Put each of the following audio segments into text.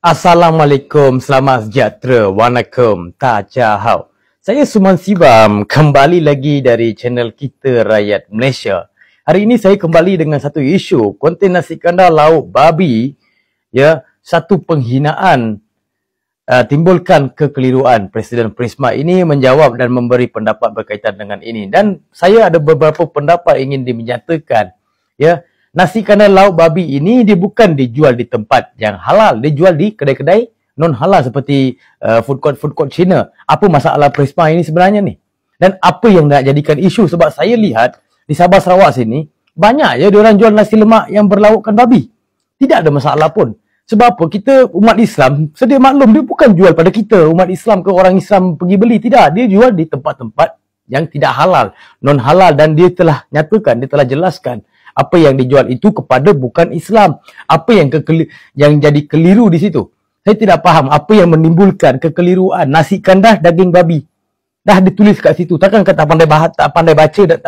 Assalamualaikum, selamat sejahtera, wanakum, tajahau. Saya Suman Sibam, kembali lagi dari channel kita Rakyat Malaysia. Hari ini saya kembali dengan satu isu, konten nasi kandar lauk babi, ya, satu penghinaan timbulkan kekeliruan. Presiden Prisma ini menjawab dan memberi pendapat berkaitan dengan ini. Dan saya ada beberapa pendapat ingin dimenyatakan, ya. Nasi kandar lauk babi ini dia bukan dijual di tempat yang halal. Dia jual di kedai-kedai non-halal seperti food court Cina. Apa masalah Prisma ini sebenarnya ni? Dan apa yang nak jadikan isu? Sebab saya lihat di Sabah Sarawak sini, banyak je diorang jual nasi lemak yang berlaukkan babi. Tidak ada masalah pun. Sebab apa? Kita umat Islam, sedia maklum, dia bukan jual pada kita, umat Islam ke orang Islam pergi beli. Tidak. Dia jual di tempat-tempat yang tidak halal, non-halal. Dan dia telah nyatakan, dia telah jelaskan apa yang dijual itu kepada bukan Islam. Apa yang jadi keliru di situ? Saya tidak faham apa yang menimbulkan kekeliruan. Nasi kandar daging babi. Dah ditulis kat situ. Takkan kata tak pandai baca dan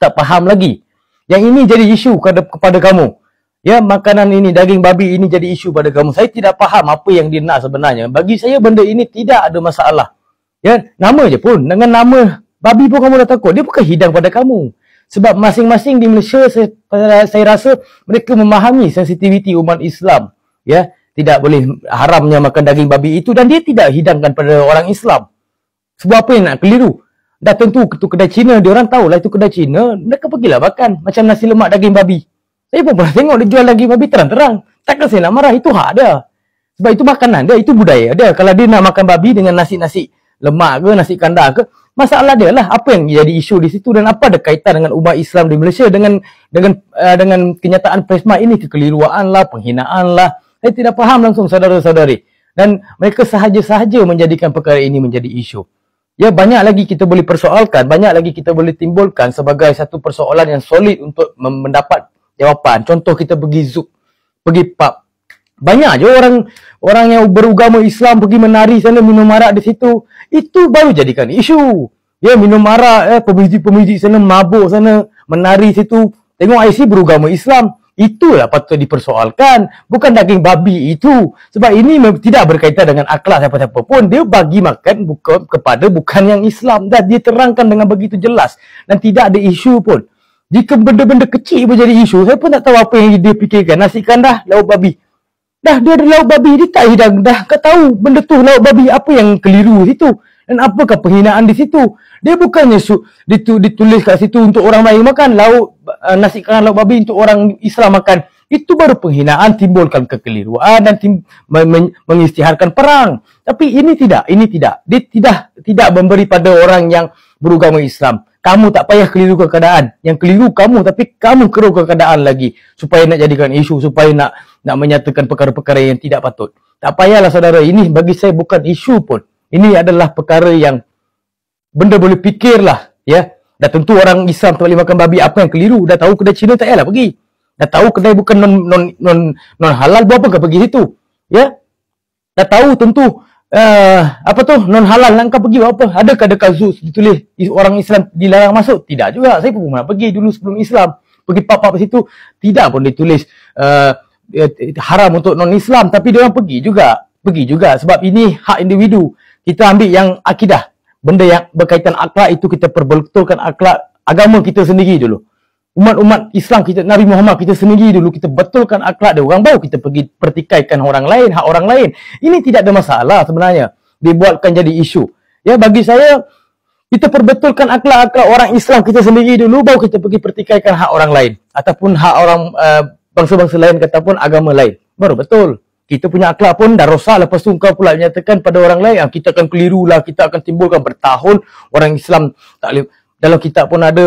tak faham lagi. Yang ini jadi isu kepada kamu. Ya, makanan ini, daging babi ini jadi isu pada kamu. Saya tidak faham apa yang dia nak sebenarnya. Bagi saya benda ini tidak ada masalah. Ya, nama je pun. Dengan nama babi pun kamu dah takut. Dia bukan hidang pada kamu. Sebab masing-masing di Malaysia, saya rasa mereka memahami sensitiviti umat Islam. Ya, tidak boleh haramnya makan daging babi itu dan dia tidak hidangkan pada orang Islam. Sebab apa yang nak keliru? Dah tentu itu kedai Cina, dia orang tahulah itu kedai Cina, mereka pergilah makan macam nasi lemak daging babi. Saya pun pernah tengok dia jual daging babi terang-terang. Takkan saya nak marah, itu hak dia. Sebab itu makanan dia, itu budaya dia. Kalau dia nak makan babi dengan nasi-nasi lemak ke, nasi kandar ke, masalah dia lah apa yang jadi isu di situ dan apa ada kaitan dengan umat Islam di Malaysia dengan kenyataan Prisma ini, kekeliruan lah, penghinaan lah. Saya tidak faham langsung saudara-saudari. Dan mereka sahaja-sahaja menjadikan perkara ini menjadi isu. Ya, banyak lagi kita boleh persoalkan, banyak lagi kita boleh timbulkan sebagai satu persoalan yang solid untuk mendapat jawapan. Contoh kita pergi zouk, pergi pub. Banyak je orang yang beragama Islam pergi menari sana, minum arak di situ. Itu baru jadikan isu. Ya, minum arak, pemuzik-pemuzik sana mabuk sana, menari situ. Tengok IC beragama Islam. Itulah patut dipersoalkan. Bukan daging babi itu. Sebab ini tidak berkaitan dengan akhlak siapa-siapa pun. Dia bagi makan kepada bukan yang Islam. Dan dia terangkan dengan begitu jelas. Dan tidak ada isu pun. Jika benda-benda kecil pun jadi isu, saya pun tak tahu apa yang dia fikirkan. Nasi kandar, lauk babi. Dah dia ada lauk babi, dia tak hidang. Dah kau tahu benda tu lauk babi, apa yang keliru situ? Dan apakah penghinaan di situ? Dia bukannya ditulis kat situ untuk orang lain makan. Nasi kandar lauk babi untuk orang Islam makan. Itu baru penghinaan, timbulkan kekeliruan dan mengisytiharkan perang. Tapi ini tidak. Dia tidak memberi pada orang yang beragama Islam. Kamu tak payah kelirukan keadaan. Yang keliru kamu, tapi kamu kerukan keadaan lagi. Supaya nak jadikan isu, supaya nak menyatakan perkara-perkara yang tidak patut. Tak payahlah saudara, ini bagi saya bukan isu pun. Ini adalah perkara yang benda boleh fikirlah. Ya. Dah tentu orang Islam tak boleh makan babi, apa yang keliru? Dah tahu kedai Cina tak payahlah pergi. Dah tahu kedai bukan non halal, buat apa kau pergi situ? Ya. Dah tahu tentu non halal, nak kau pergi buat apa? Adakah dekat zoo ditulis orang Islam dilarang masuk? Tidak juga. Saya pun pernah pergi dulu sebelum Islam. Pergi pub-pub situ, tidak pun ditulis haram untuk non-Islam, tapi dia orang pergi juga sebab ini hak individu. Kita ambil yang akidah, benda yang berkaitan akhlak itu kita perbetulkan akhlak agama kita sendiri dulu. Umat Islam kita, Nabi Muhammad kita sendiri dulu, kita betulkan akhlak dia orang, baru kita pergi pertikaikan orang lain, hak orang lain. Ini tidak ada masalah sebenarnya dibuatkan jadi isu. Ya, bagi saya kita perbetulkan akhlak orang Islam kita sendiri dulu, baru kita pergi pertikaikan hak orang lain ataupun hak orang bangsa-bangsa lain ataupun agama lain. Baru betul. Kita punya akhlak pun dah rosak, lepas tu kau pula menyatakan pada orang lain, kita akan keliru lah, kita akan timbulkan bertahun orang Islam tak boleh. Dalam kitab pun ada,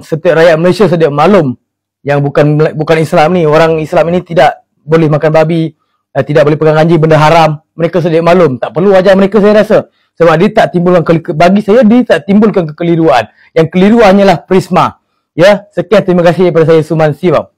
setiap rakyat Malaysia sedia maklum yang bukan Islam ni, orang Islam ini tidak boleh makan babi, tidak boleh pegang anjing, benda haram. Mereka sedia maklum. Tak perlu ajar mereka, saya rasa. Sebab dia tak timbulkan, bagi saya dia tak timbulkan kekeliruan. Yang keliru hanyalah Prisma. Ya, sekian, terima kasih daripada saya Suman Sibam.